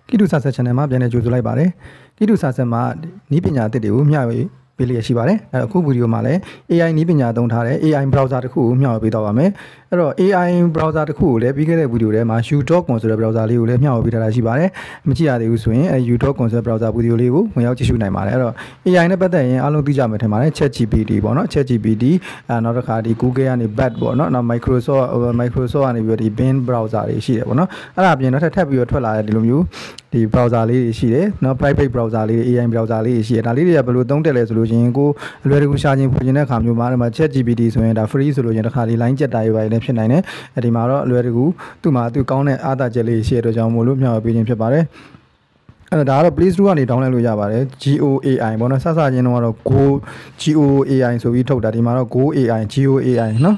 Kidu Sasa channel ma bien ju like bare Kidu Sasa ma ni pinya te de ko mya weပေးလျက်ရှိပါတယ်။အခုဗီဒီယိုမှာလည်း AI နည်းပညာသုံးထားတဲ့ AI browser တစ်ခုကိုမျှဝေပေးတော့ပါမယ်။အဲ့တော့ AI browser တစ်ခုကိုလည်းပြီးခဲ့တဲ့ဗီဒီယိုထဲမှာ u.com ဆိုတဲ့ browser လေးကိုလည်းမျှဝေပေးထားတာရှိပါတယ်။မကြည့်ရသေးဘူးဆိုရင်အဲ u.com ဆိုတဲ့ browser ဗီဒီယိုလေးကိုဝင်ရောက်ကြည့်ရှုနိုင်ပါတယ်။အဲ့တော့ AI နဲ့ပတ်သက်ရင်အားလုံးသိကြမှာထင်ပါတယ် ChatGPT ပေါ့နော် ChatGPT နောက်တစ်ခါဒီ Google ကနေ Bard ပေါ့နော်နောက် Microsoft ကနေပြီးတော့ဒီ Bing browser တွေရှိတယ်ပေါ့နော်။အဲ့ဒါအပြင်တော့ထပ်ပြီးတော့ထွက်လာတဲ့ဒီလိုမျိုးဒီ browser လေးတွေရှိတယ်နော် private browser လေး AI browser လေးတွေရှိတယ်ဒါလေးတွေကဘယ်လိုသုံးတက်လဲဆိုလို့ရှင်ကိုအလွယ်တကူရှာခြင်းဖွင့်ခြင်းတဲ့အခါမျိုးမှာဒီမှာ ChatGPT ဆိုရင်ဒါ free ဆိုလို့ရင်တစ်ခါလေး line ကျက်တာတွေပါလည်းဖြစ်နိုင်တယ်အဲဒီမှာတော့အလွယ်တကူသူ့မှာသူကောင်းတဲ့အားသာချက်လေးရှိတဲ့အတွက်ကြောင့်မို့လို့မျှဝေပေးခြင်းဖြစ်ပါတယ်အဲ့ဒါကတော့ Play Store ကနေ download လုပ်ရပါတယ် GO AI ပေါ့နော်စစချင်းတော့GO AI ဆိုပြီးထုတ်တာဒီမှာတော့ GO AI နော်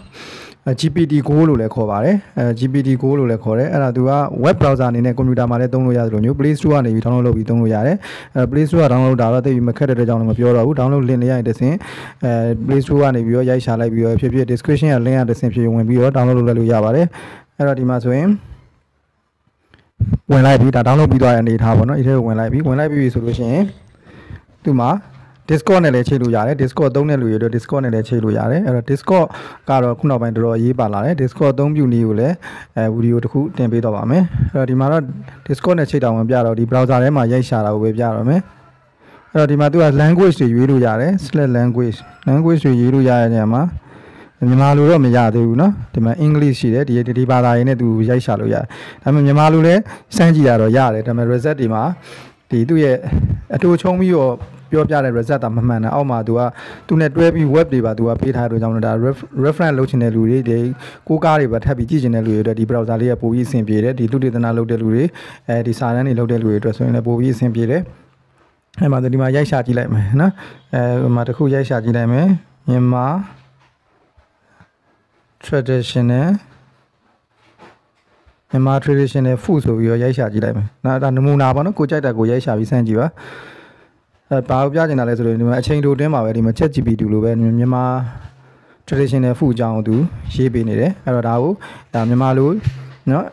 GPT GO လို့လည်းခေါ်ပါတယ်GPT GO လို့လည်းခေါ်တယ်အဲ့ဒါသူက web browser အနေနဲ့ကွန်ပျူတာမှာလည်းသုံးလို့ရတယ်လို့မျိုး Play Store ကနေပြီး download လုပ်ပြီးသုံးလို့ရတယ်Play Store က download တာတော့တိတ်ပြီးမခက်တဲ့အတွက်ကြောင့်လည်းမပြောတော့ဘူး download link လေးရရင်တစ်ဆင့်Play Store ကနေပြီးတော့ရိုက်ရှာလိုက်ပြီးတော့ဖြစ်ဖြစ် description က link ရတစ်ဆင့်ဖြစ်ဝင်ပြီးတော့ download လုပ်လိုက်လို့ရပါတယ်အဲ့တော့ဒီမှာဆိုရင်ဝင်လိုက်ပြီးဒါ download ပြီးသွားတဲ့အနေထားပေါ့နော်ဒီထဲကိုဝင်လိုက်ပြီးဆိုလို့ရှိရင်သူမှာDiscord နဲ့လည်းချိန်လို့ရတယ် Discord သုံးတဲ့လူတွေတော့ Discord နဲ့လည်းချိန်လို့ရတယ်အဲ့တော့ Discord ကတော့ခုနောက်ပိုင်းတော်တော်အရေးပါလာတယ် Discord သုံးပြုနည်းကိုလည်းဗီဒီယိုတစ်ခုတင်ပေးတော့ပါမယ်အဲ့တော့ဒီမှာတော့ Discord နဲ့ချိန်တာဝင်ပြတော့ဒီ browser ထဲမှာရိုက်ရှာတာကိုပဲပြတော့မယ်အဲ့တော့ဒီမှာသူက language တွေရွေးလို့ရတယ် language တွေရေးလို့ရတဲ့နေရာမှာမြန်မာလိုတော့မရသေးဘူးเนาะဒီမှာ English ရှိတယ်ဒီဘာသာရေးနဲ့သူရိုက်ရှာလို့ရတယ်ဒါပေမဲ့မြန်မာလိုလည်းစမ်းကြည့်ရတော့ရတယ်ဒါပေမဲ့ result တွေမှာဒီသူ့ရဲ့အတူချုံပြီးတော့ပြောပြတဲ့ result တာမမှန်တာအောက်မှာသူနဲ့တွဲပြီး web တွေပါသူကပေးထားတဲ့ကြောင့်ဒါ reference လုပ်ချင်တဲ့လူတွေဒီကိုးကားတွေပါထပ်ပြီးကြည့်ချင်တဲ့လူတွေအတွက်ဒီ browser လေးကပိုပြီးအဆင်ပြေတယ်ဒီသုတေသနလုပ်တဲ့လူတွေဒီစာတမ်းတွေလုပ်တဲ့လူတွေအတွက်ဆိုရင်လည်းပိုပြီးအဆင်ပြေတယ်အဲ့မှာဒီမှာရိုက်ရှာကြည့်လိုက်မယ်နော်ဟိုမှာတစ်ခုရိုက်ရှာကြည့်လိုက်မယ်မြန်မာ traditional food ဆိုပြီးတော့ရိုက်ရှာကြည့်လိုက်မယ်။ဒါနမူနာပေါ့နော်ကိုကြိုက်တာကိုရိုက်ရှာပြီးစမ်းကြည့်ပါ။ဘာကိုပြချင်တာလဲဆိုတော့ဒီမှာအချိန်တိုတွင်းမှာပဲဒီမှာ ChatGPT လိုပဲမြန်မာ traditional food အကြောင်းသူရေးပေးနေတယ်။အဲ့တော့ဒါမြန်မာလိုနော်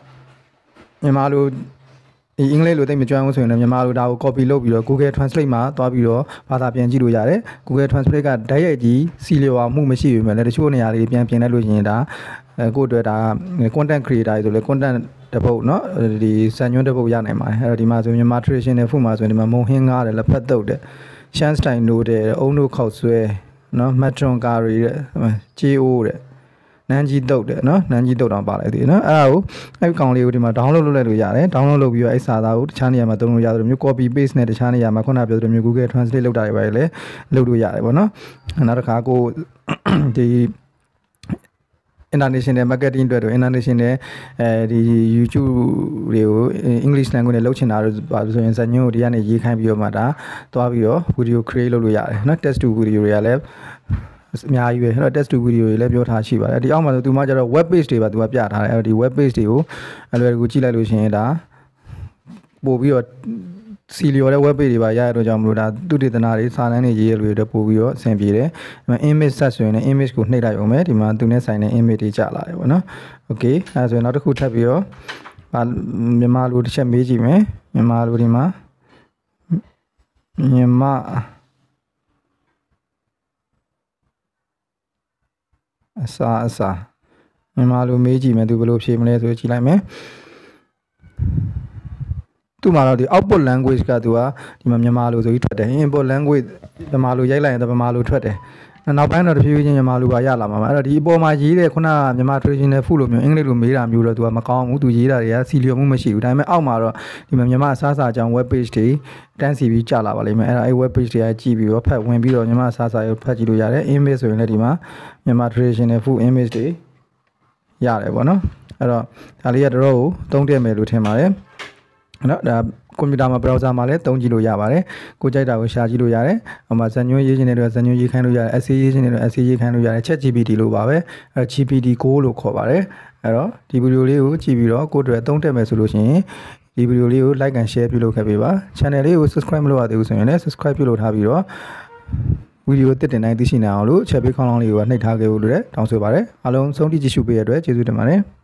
မြန်မာလိုအင်္ဂလိပ်လိုသိမကျွမ်းဘူးဆိုရင်လည်းမြန်မာလိုဒါကို copy လုပ်ပြီးတော့ Google Translate မှာသွားပြီးတော့ဘာသာပြန်ကြည့်လို့ရတယ်။ Google Translate ကဓာတ်ရိုက်ကြီးစီလျော်အောင်မှုမရှိပေမဲ့လည်းတချို့နေရာလေးပြန်ပြင်လိုက်လို့ရှိရင်ဒါကိုယ့်အတွက်ဒါ content creator တွေဆိုလည်း content တပုတ်เนาะဒီစံညွှန်းတပုတ်ရနိုင်ပါတယ်အဲ့တော့ဒီမှာဆိုမြန်မာ traditional food မှာဆိုရင်ဒီမှာမုံဟင်းငါးတယ်လက်ဖက်တုပ်တယ်ရှမ်းစတိုင်နိုးတယ်အုံတို့ခောက်ဆွဲเนาะမတ်ထွန်ကာရီတဲ့ကြေးအိုးတဲ့နန်းကြီးတုပ်တယ်เนาะနန်းကြီးတုပ်တောင်ပါလိုက်သေးတယ်เนาะအဲ့ကောင်လေးကိုဒီမှာ download လုပ်လိုက်လို့ရတယ် download လုပ်ပြီးတော့အဲ့စာသားကိုတခြားနေရာမှာသုံးလို့ရတယ်မျိုး copy paste နဲ့တခြားနေရာမှာခုနပြောသလိုမျိုး Google Translate လုပ်တာတွေပဲလေလုပ်လို့ရတယ်ပေါ့เนาะနောက်တစ်ခါကိုဒီinternational marketing အတွက်တော့ international ဒီ YouTube တွေကို English language နဲ့လုပ်ချင်တာလို့ဆိုရင်ဇာညွှန်းကိုဒီကနေရေးခိုင်းပြီးတော့မှဒါသွားပြီးတော့ video create လုပ်လို့ရတယ်เนาะ test to video တွေကလည်းအများကြီးပဲအဲ့တော့ test to video တွေလည်းပြောထားရှိပါတယ်ဒီအောက်မှာဆိုသူမှကျတော့ web page တွေပါသူကပြထားတယ်အဲ့တော့ဒီ web page တွေကိုအလွယ်တကူကြည့်လိုက်လို့ရှိရင်ဒါပို့ပြီးတော့စီလျော်တဲ့ web page တွေပါရရတော့ကြောင့်မလို့ဒါသူတေသနာတွေစာတမ်းတွေရေးရလို့တော့ပို့ပြီးတော့အဆင်ပြေတယ်ဒီမှာ image set ဆိုရင်လည်း image ကိုနှိပ်လိုက်အောင်မယ်ဒီမှာသူနဲ့ဆိုင်တဲ့ image တွေကျလာတယ်ပေါ့နော် okay အဲဆိုရင်နောက်တစ်ခုထပ်ပြီးတော့မြန်မာလိုတစ်ချက်မေးကြည့်မယ်မြန်မာလိုဒီမှာမြန်မာအစာမြန်မာလိုမေးကြည့်မယ်သူဘယ်လိုဖြေမလဲဆိုကြည့်လိုက်မယ်သူမှာတော့ဒီ output language ကသူကဒီမှာမြန်မာလိုဆိုပြီးထွက်တယ် input language မြန်မာလိုရိုက်လိုက်ရင်မြန်မာလိုထွက်တယ်နောက်ပိုင်းတော့တဖြည်းဖြည်းချင်းမြန်မာလိုပါရလာမှာအဲ့တော့ဒီအပေါ်မှာရေးတဲ့ခုနမြန်မာ traditional food လိုမျိုးအင်္ဂလိပ်လိုမေးတာမျိုးတော့သူကမကောင်းဘူးသူရေးတာတွေကစီလျော်မှုမရှိဘူးဒါပေမဲ့အောက်မှာတော့ဒီမှာမြန်မာအစားအစာအကြောင်း web page တွေတန်းစီပြီးကြာလာပါလိမ့်မယ်အဲ့ဒါအဲ့ web page တွေကကြည့်ပြီးတော့ဖတ်ဝင်ပြီးတော့မြန်မာအစားအစာကိုဖတ်ကြည့်လို့ရတယ် image ဆိုရင်လည်းဒီမှာမြန်မာ traditional food image တွေရတယ်ပေါ့နော်အဲ့တော့ဒါလေးကတော်တော်ကိုသုံးတည့်မယ်လို့ထင်ပါတယ်နော်ဒါကွန်ပျူတာမှာ browser မှာလည်းသုံးကြည့်လို့ရပါတယ်ကိုကြိုက်တာကိုရှာကြည့်လို့ရတယ်ဟိုမှာဇာညွှန်းရေးချင်တဲ့အတွက်ဇာညွှန်းရေးခိုင်းလို့ရတယ် essay ရေးချင်တဲ့အတွက် essay ရေးခိုင်းလို့ရတယ် ChatGPT လို့ပါပဲအဲ GPT GO လို့ခေါ်ပါတယ်အဲ့တော့ဒီဗီဒီယိုလေးကိုကြည့်ပြီးတော့ကိုယ့်အတွက်အသုံးတက်မယ်ဆိုလို့ရှိရင်ဒီဗီဒီယိုလေးကို like and share ပြုလုပ်ခဲ့ပေးပါ channel လေးကို subscribe မလုပ်ရသေးဘူးဆိုရင်လည်း subscribe ပြုလုပ်ထားပြီးတော့ဗီဒီယိုတစ်တင်တိုင်းသိရှိနိုင်အောင်လို့ချက်ပေးခေါင်းလောင်းလေးကိုနှိပ်ထားခဲ့ဖို့လိုတဲ့တောင်းဆိုပါတယ်အားလုံးဆုံးဖြတ်ကြည့်ရှုပေးရတဲ့အတွက်ကျေးဇူးတင်ပါတယ်